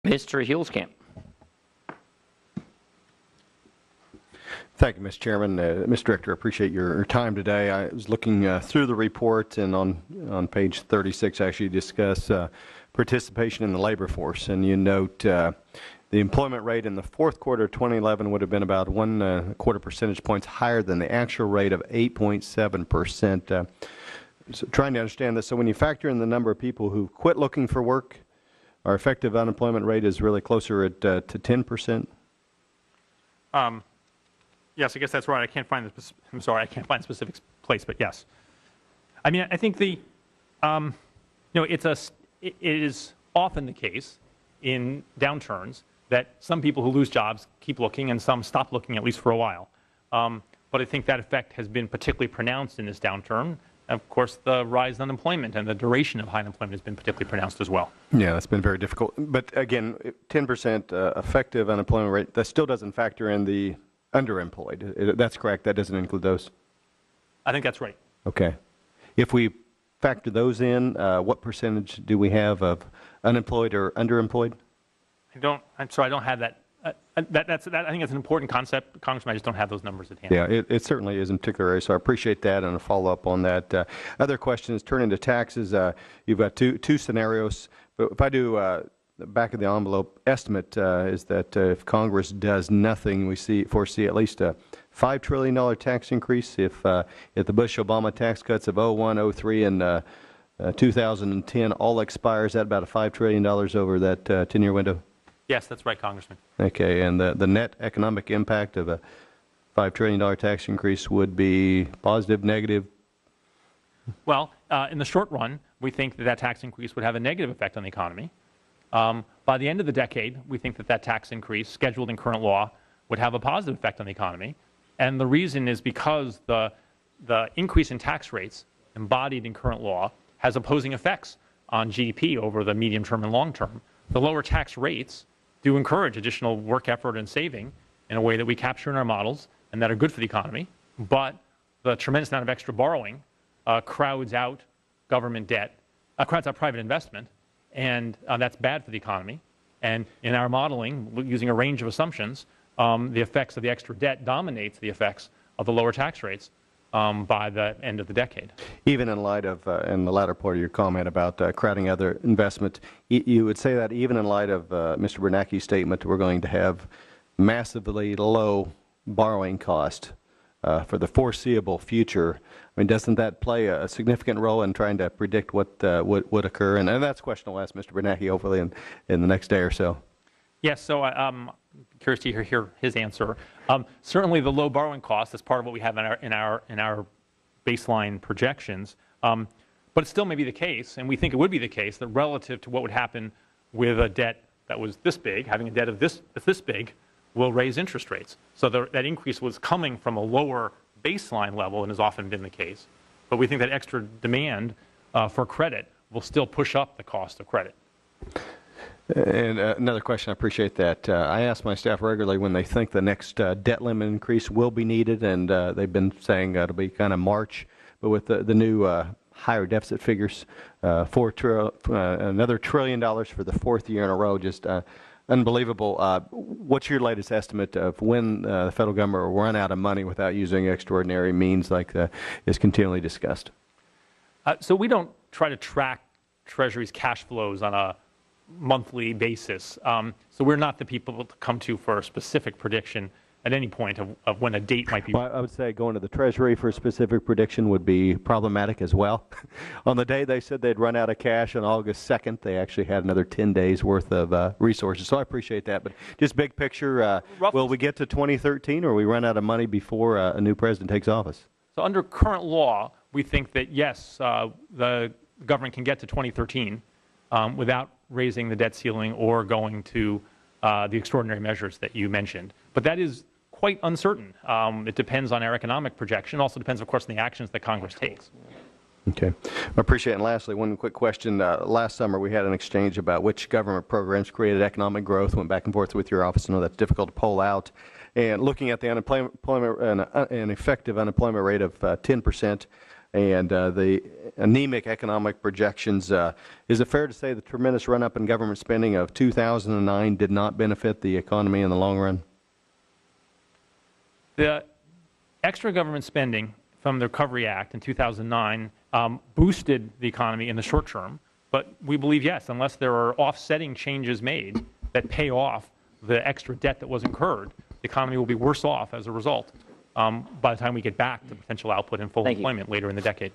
Mr. Huelskamp. Thank you, Mr. Chairman. Mr. Director, I appreciate your time today. I was looking through the report, and on page 36 actually discuss participation in the labor force. And you note the employment rate in the fourth quarter of 2011 would have been about 1.25 percentage points higher than the actual rate of 8.7%. So trying to understand this, so when you factor in the number of people who quit looking for work, our effective unemployment rate is really closer to 10%? Yes, I guess that's right. I can't find the. I'm sorry, I can't find a specific place, but yes. I mean, I think it is often the case in downturns that some people who lose jobs keep looking and some stop looking at least for a while. But I think that effect has been particularly pronounced in this downturn. Of course, the rise in unemployment and the duration of high unemployment has been particularly pronounced as well. Yeah, that's been very difficult. But again, 10% effective unemployment rate, that still doesn't factor in the underemployed. That's correct. That doesn't include those. I think that's right. Okay. If we factor those in, what percentage do we have of unemployed or underemployed? I'm sorry, I don't have that. I think that's an important concept, Congressman. I just don't have those numbers at hand. Yeah, it certainly is in particular, so I appreciate that and a follow-up on that. Other questions, turning to taxes, you've got two scenarios. But if I do the back of the envelope estimate is that if Congress does nothing, we foresee at least a $5 trillion tax increase. If the Bush-Obama tax cuts of 01, 03, and 2010 all expires, at about a $5 trillion over that 10-year window? Yes, that's right, Congressman. Okay, and the net economic impact of a $5 trillion tax increase would be positive, negative? Well, in the short run, we think that tax increase would have a negative effect on the economy. By the end of the decade, we think that tax increase, scheduled in current law, would have a positive effect on the economy. And the reason is because the increase in tax rates embodied in current law has opposing effects on GDP over the medium term and long term. The lower tax rates do encourage additional work effort and saving in a way that we capture in our models and that are good for the economy. But the tremendous amount of extra borrowing crowds out government debt, crowds out private investment, and that's bad for the economy. And in our modeling, using a range of assumptions, the effects of the extra debt dominates the effects of the lower tax rates by the end of the decade. Even in light of, in the latter part of your comment about crowding other investment, you would say that even in light of Mr. Bernanke's statement, we're going to have massively low borrowing cost for the foreseeable future. I mean, doesn't that play a significant role in trying to predict what would occur? And that's a question I'll ask Mr. Bernanke hopefully in the next day or so. Yes, so I'm curious to hear his answer. Certainly, the low borrowing cost is part of what we have in our baseline projections. But it still may be the case, and we think it would be the case, that relative to what would happen with a debt that was this big, having a debt of this big, will raise interest rates. So that increase was coming from a lower baseline level, and has often been the case. But we think that extra demand for credit will still push up the cost of credit. And another question, I appreciate that. I ask my staff regularly when they think the next debt limit increase will be needed, and they've been saying it'll be kind of March. But with the new higher deficit figures, another $1 trillion for the fourth year in a row, just unbelievable. What's your latest estimate of when the federal government will run out of money without using extraordinary means like is continually discussed? So we don't try to track Treasury's cash flows on a monthly basis. So we're not the people to come to for a specific prediction at any point of when a date might be. Well, I would say going to the Treasury for a specific prediction would be problematic as well. On the day they said they'd run out of cash on August 2nd, they actually had another 10 days worth of resources. So I appreciate that. But just big picture, will we get to 2013 or we run out of money before a new president takes office? So under current law, we think that yes, the government can get to 2013 without raising the debt ceiling or going to the extraordinary measures that you mentioned. But that is quite uncertain. It depends on our economic projection. It also depends, of course, on the actions that Congress takes. Okay. I appreciate it. And lastly, one quick question. Last summer, we had an exchange about which government programs created economic growth. Went back and forth with your office. I know that's difficult to poll out. And looking at the unemployment an effective unemployment rate of 10%, and the anemic economic projections. Is it fair to say the tremendous run-up in government spending of 2009 did not benefit the economy in the long run? The extra government spending from the Recovery Act in 2009 boosted the economy in the short term, but we believe, yes, unless there are offsetting changes made that pay off the extra debt that was incurred, the economy will be worse off as a result by the time we get back to potential output and full employment later in the decade.